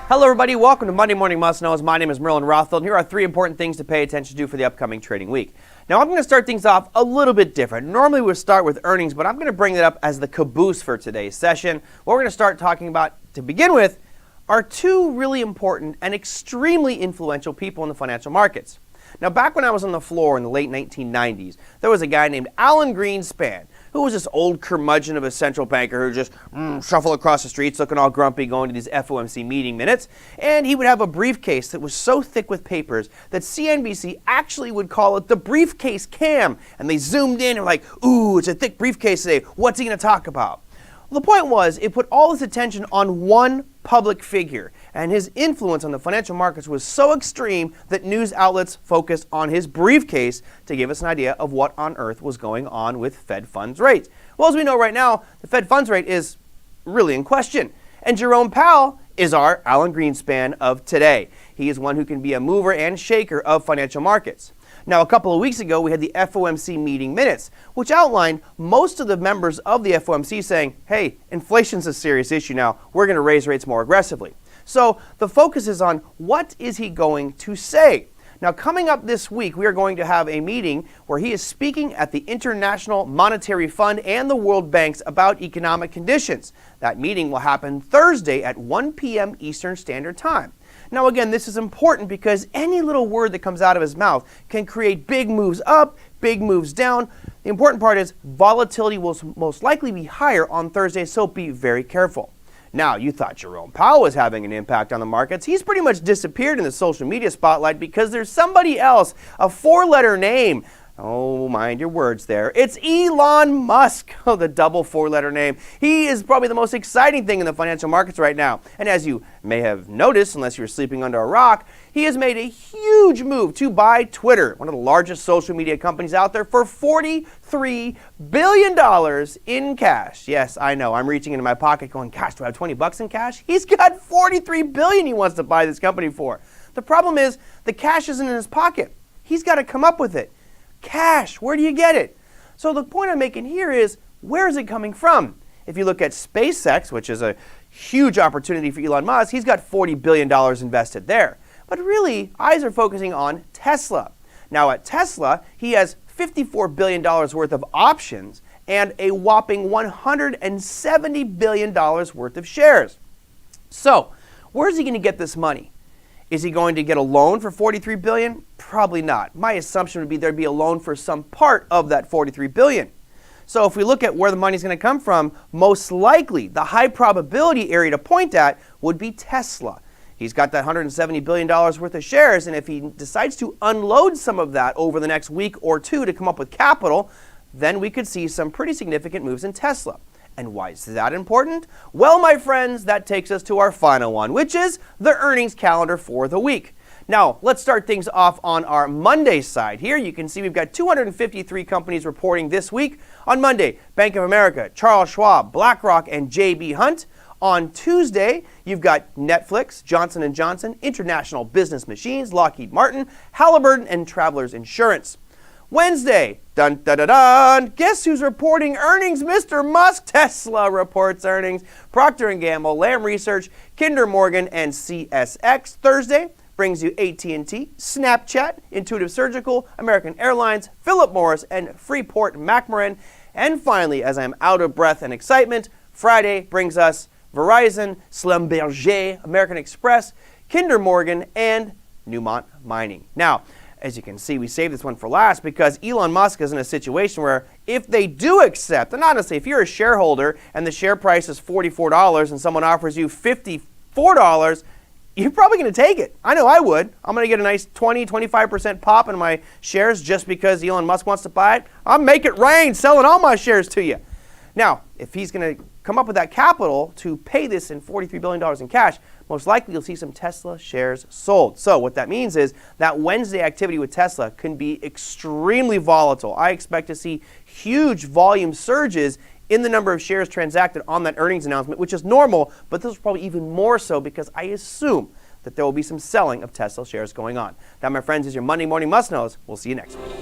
Hello everybody, welcome to Monday Morning Must Knows. My name is Merlin Rothfeld, and here are 3 important things to pay attention to for the upcoming trading week. Now I'm going to start things off a little bit different. Normally we would start with earnings, but I'm going to bring that up as the caboose for today's session. What we're going to start talking about to begin with are 2 really important and extremely influential people in the financial markets. Now back when I was on the floor in the late 1990s, there was a guy named Alan Greenspan, who was this old curmudgeon of a central banker who just shuffled across the streets looking all grumpy going to these FOMC meeting minutes. And he would have a briefcase that was so thick with papers that CNBC actually would call it the briefcase cam. And they zoomed in and were like, ooh, it's a thick briefcase today. What's he going to talk about? Well, the point was, it put all this attention on one public figure, and his influence on the financial markets was so extreme that news outlets focused on his briefcase to give us an idea of what on earth was going on with Fed funds rates. Well, as we know right now, the Fed funds rate is really in question, and Jerome Powell is our Alan Greenspan of today. He is one who can be a mover and shaker of financial markets. Now, a couple of weeks ago, we had the FOMC meeting minutes, which outlined most of the members of the FOMC saying, hey, inflation's a serious issue now. We're going to raise rates more aggressively. So the focus is on what is he going to say? Now, coming up this week, we are going to have a meeting where he is speaking at the International Monetary Fund and the World Banks about economic conditions. That meeting will happen Thursday at 1 p.m. Eastern Standard Time. Now again, this is important because any little word that comes out of his mouth can create big moves up, big moves down. The important part is volatility will most likely be higher on Thursday, so be very careful. Now, you thought Jerome Powell was having an impact on the markets. He's pretty much disappeared in the social media spotlight because there's somebody else, a 4-letter name. Oh, mind your words there. It's Elon Musk. Oh, the double 4-letter name. He is probably the most exciting thing in the financial markets right now. And as you may have noticed, unless you're sleeping under a rock, he has made a huge move to buy Twitter, one of the largest social media companies out there, for $43 billion in cash. Yes, I know. I'm reaching into my pocket going, gosh, do I have 20 bucks in cash? He's got $43 billion he wants to buy this company for. The problem is the cash isn't in his pocket. He's got to come up with it. Cash, where do you get it? So the point I'm making here is, where is it coming from? If you look at SpaceX, which is a huge opportunity for Elon Musk, he's got $40 billion invested there. But really, eyes are focusing on Tesla. Now at Tesla, he has $54 billion worth of options and a whopping $170 billion worth of shares. So, where's he going to get this money? Is he going to get a loan for $43 billion? Probably not. My assumption would be there'd be a loan for some part of that $43 billion. So if we look at where the money's going to come from, most likely the high probability area to point at would be Tesla. He's got that $170 billion worth of shares, and if he decides to unload some of that over the next week or 2 to come up with capital, then we could see some pretty significant moves in Tesla. And why is that important? Well, my friends, that takes us to our final one, which is the earnings calendar for the week. Now, let's start things off on our Monday side. Here you can see we've got 253 companies reporting this week. On Monday, Bank of America, Charles Schwab, BlackRock, and J.B. Hunt. On Tuesday, you've got Netflix, Johnson & Johnson, International Business Machines, Lockheed Martin, Halliburton, and Travelers Insurance. Wednesday, dun dun dun dun, guess who's reporting earnings? Mr. Musk. Tesla reports earnings. Procter & Gamble, Lam Research, Kinder Morgan, and CSX. Thursday brings you AT&T, Snapchat, Intuitive Surgical, American Airlines, Philip Morris, and Freeport-McMoRan. And finally, as I'm out of breath and excitement, Friday brings us Verizon, Schlumberger, American Express, Kinder Morgan, and Newmont Mining. Now, as you can see, we saved this one for last because Elon Musk is in a situation where if they do accept, and honestly, if you're a shareholder and the share price is $44 and someone offers you $54, you're probably going to take it. I know I would. I'm going to get a nice 20-25% pop in my shares just because Elon Musk wants to buy it. I'll make it rain selling all my shares to you. Now, if he's going to come up with that capital to pay this in $43 billion in cash, most likely you'll see some Tesla shares sold. So what that means is that Wednesday activity with Tesla can be extremely volatile. I expect to see huge volume surges in the number of shares transacted on that earnings announcement, which is normal, but this is probably even more so because I assume that there will be some selling of Tesla shares going on. That, my friends, is your Monday Morning Must Knows. We'll see you next week.